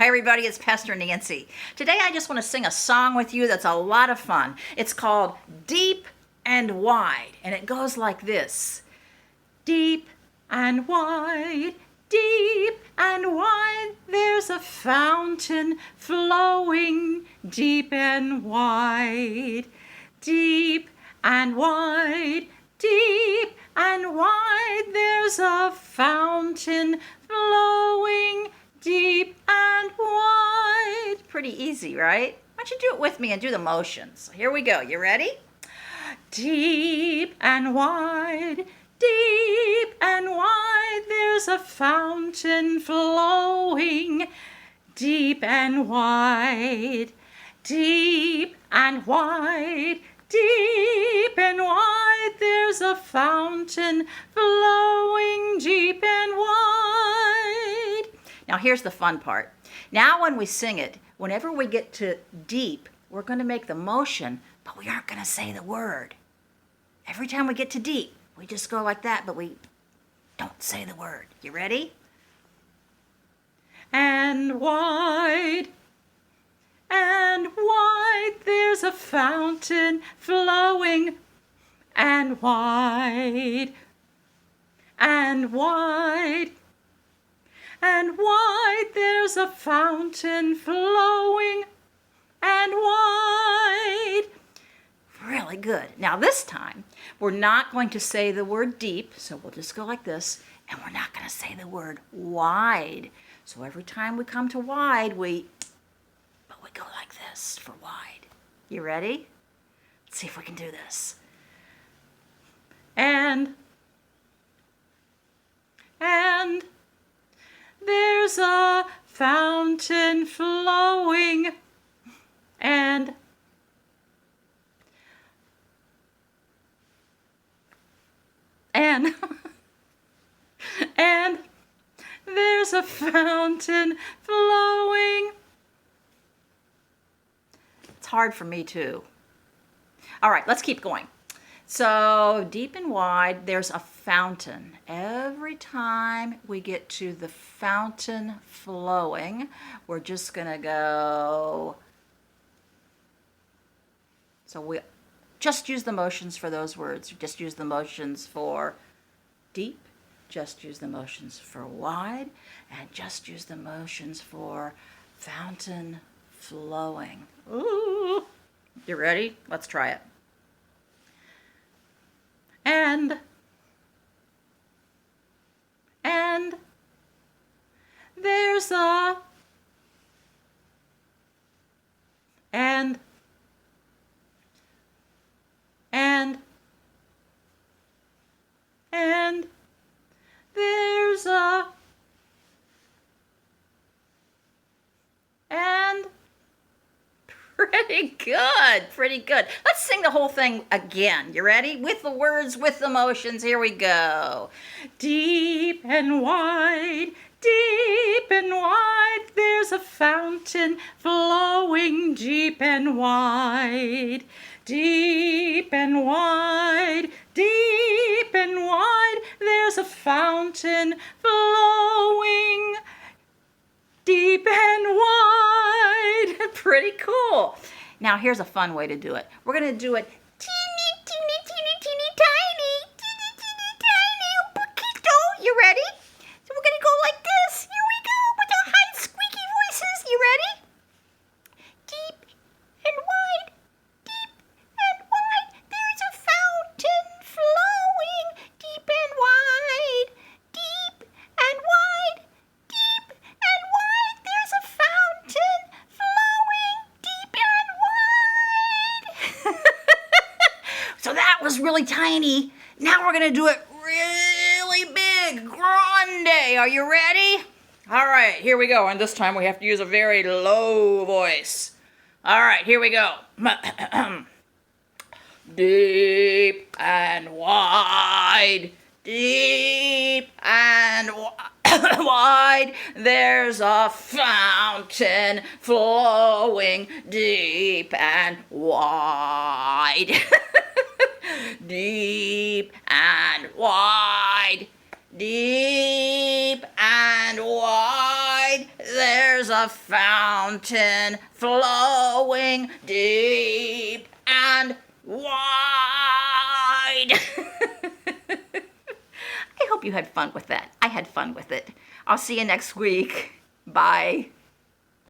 Hi everybody, it's Pastor Nancy. Today I just want to sing a song with you that's a lot of fun. It's called Deep and Wide, and it goes like this. Deep and wide, deep and wide, there's a fountain flowing deep and wide. Deep and wide, deep and wide, there's a fountain flowing deep and wide. Pretty easy, right? Why don't you do it with me and do the motions? Here we go. You ready? Deep and wide, deep and wide, there's a fountain flowing deep and wide. Deep and wide, deep and wide, there's a fountain flowing deep and wide. Now here's the fun part. Now when we sing it, whenever we get to deep, we're going to make the motion, but we aren't going to say the word. Every time we get to deep, we just go like that, but we don't say the word. You ready? And wide, there's a fountain flowing, and wide, and wide, and wide, there's a fountain flowing, and wide. Really good. Now this time, we're not going to say the word deep, so we'll just go like this, and we're not going to say the word wide. So every time we come to wide, we go like this for wide. You ready? Let's see if we can do this. And there's a fountain flowing, and there's a fountain flowing. It's hard for me too. All right, let's keep going. So deep and wide, there's a fountain. Every time we get to the fountain flowing, we're just gonna go. So we just use the motions for those words. Just use the motions for deep, just use the motions for wide, and just use the motions for fountain flowing. Ooh. You ready? Let's try it. And there's a and there's a and pretty good, pretty good. Let's sing the whole thing again. You ready? With the words, with the motions. Here we go. Deep and wide, there's a fountain flowing deep and wide. Deep and wide, there's a fountain flowing deep and wide. Pretty cool. Now here's a fun way to do it. We're going to do it teeny, tiny, poquito. You ready? So we're going to go like this. Here we go with our high squeaky voices. You ready? Deep and wide, there's a fountain flowing deep and wide. Deep and wide, there's a fountain flowing deep and wide. So that was really tiny. Now we're going to do it really big, grande. Are you ready? All right, here we go. And this time we have to use a very low voice. All right, here we go. Deep and wide, wide, there's a fountain flowing deep and wide. Deep and wide, deep and wide, there's a fountain flowing deep and wide. I hope you had fun with that. I had fun with it. I'll see you next week. Bye.